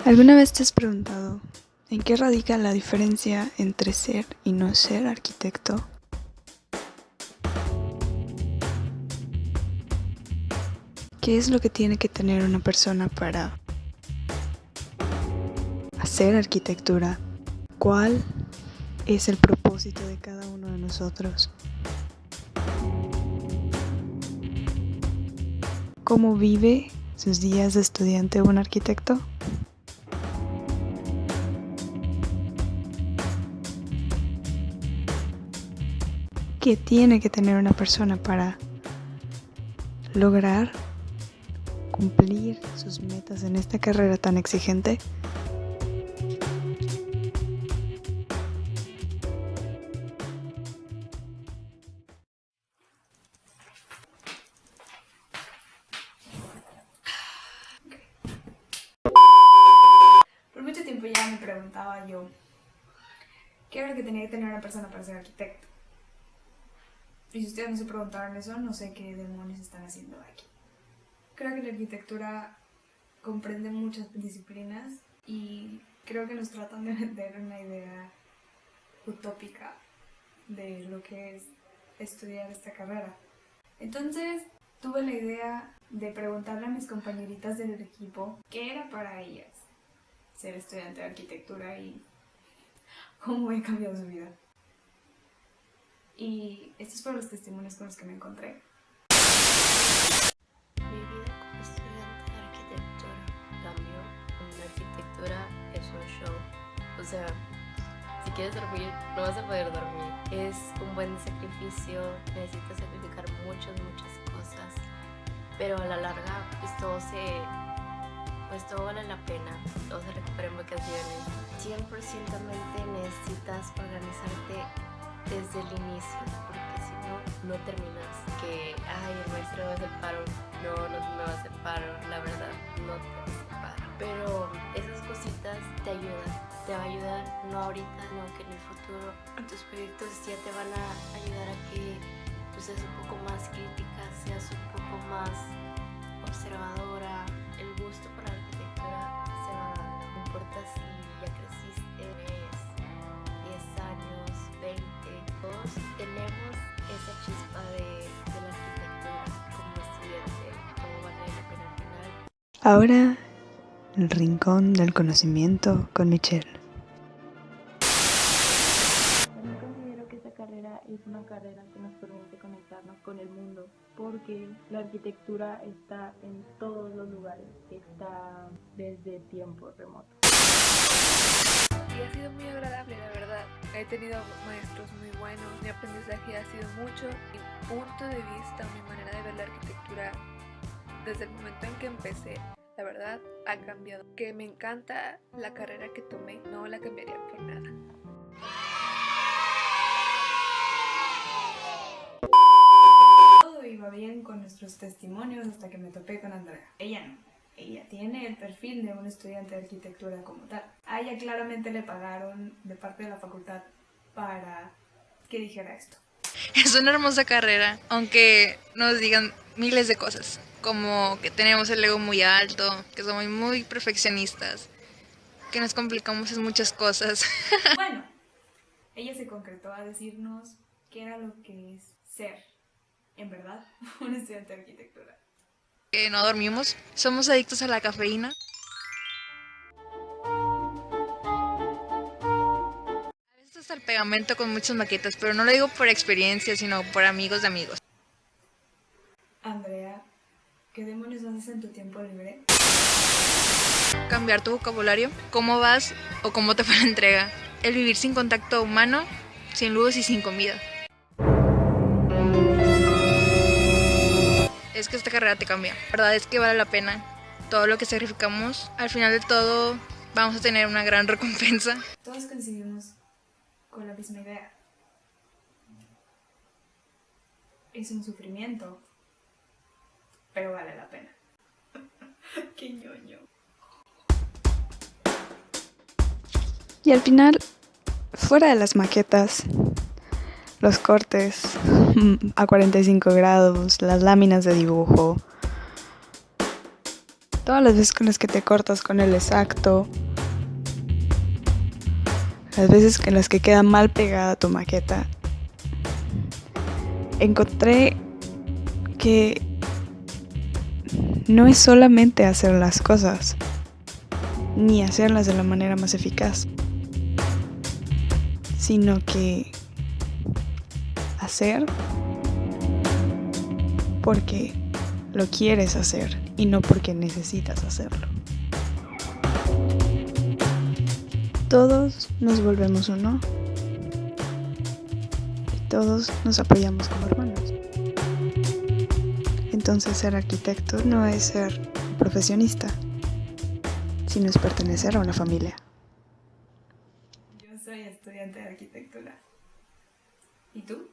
¿Alguna vez te has preguntado en qué radica la diferencia entre ser y no ser arquitecto? ¿Qué es lo que tiene que tener una persona para hacer arquitectura? ¿Cuál es el propósito de cada uno de nosotros? ¿Cómo vive sus días de estudiante un arquitecto? ¿Qué tiene que tener una persona para lograr cumplir sus metas en esta carrera tan exigente? Por mucho tiempo ya me preguntaba yo, ¿qué era lo que tenía que tener una persona para ser arquitecto? Y si ustedes no se preguntaron eso, no sé qué demonios están haciendo aquí. Creo que la arquitectura comprende muchas disciplinas y creo que nos tratan de vender una idea utópica de lo que es estudiar esta carrera. Entonces tuve la idea de preguntarle a mis compañeritas del equipo qué era para ellas ser estudiante de arquitectura y cómo he cambiado su vida. Y estos fueron los testimonios con los que me encontré. Mi vida como estudiante de arquitectura cambió. La arquitectura es un show. O sea, si quieres dormir, no vas a poder dormir. Es un buen sacrificio, necesitas sacrificar muchas cosas. Pero a la larga, todo vale la pena. Todo se recupera en vacaciones. 100% necesitas organizarte desde el inicio, porque si no terminas. Que, el maestro me va a hacer paro. No me va a hacer paro, la verdad, no te va a hacer paro. Pero esas cositas te ayudan. Te va a ayudar, no ahorita, no que en el futuro. Tus proyectos ya te van a ayudar a que seas un poco más crítica, seas un poco más observadora. El gusto por la arquitectura se va dando. No importa si ya creciste, 10 años, 20, todos tenemos esa chispa de la arquitectura como estudiante, cómo vale la pena al final. Ahora, el rincón del conocimiento con Michelle. También considero que esta carrera es una carrera que nos permite conectarnos con el mundo, porque la arquitectura está en todos los lugares, está desde tiempos remotos. Y ha sido muy agradable, la verdad. He tenido maestros muy buenos, mi aprendizaje ha sido mucho. Mi punto de vista, mi manera de ver la arquitectura desde el momento en que empecé, la verdad, ha cambiado. Que me encanta la carrera que tomé, no la cambiaría por nada. Todo iba bien con nuestros testimonios hasta que me topé con Andrea. Ella no. Ella tiene el perfil de un estudiante de arquitectura como tal. A ella claramente le pagaron de parte de la facultad para que dijera esto. Es una hermosa carrera, aunque nos digan miles de cosas, como que tenemos el ego muy alto, que somos muy perfeccionistas, que nos complicamos en muchas cosas. Bueno, ella se concretó a decirnos qué era lo que es ser, en verdad, un estudiante de arquitectura. Que no dormimos, somos adictos a la cafeína. A veces hasta el pegamento con muchas maquetas, pero no lo digo por experiencia, sino por amigos de amigos. Andrea, ¿qué demonios haces en tu tiempo libre? Cambiar tu vocabulario, cómo vas o cómo te fue la entrega. El vivir sin contacto humano, sin luz y sin comida. Es que esta carrera te cambia. La verdad es que vale la pena. Todo lo que sacrificamos, al final de todo, vamos a tener una gran recompensa. Todos coincidimos con la misma idea. Es un sufrimiento, pero vale la pena. ¡Qué ñoño! Y al final, fuera de las maquetas, los cortes a 45 grados, las láminas de dibujo, Todas las veces con las que te cortas con el exacto, las veces en las que queda mal pegada tu maqueta, encontré que no es solamente hacer las cosas, ni hacerlas de la manera más eficaz, sino que hacer porque lo quieres hacer y no porque necesitas hacerlo. Todos nos volvemos uno y todos nos apoyamos como hermanos. Entonces ser arquitecto no es ser un profesionista, sino es pertenecer a una familia. Yo soy estudiante de arquitectura. ¿Y tú?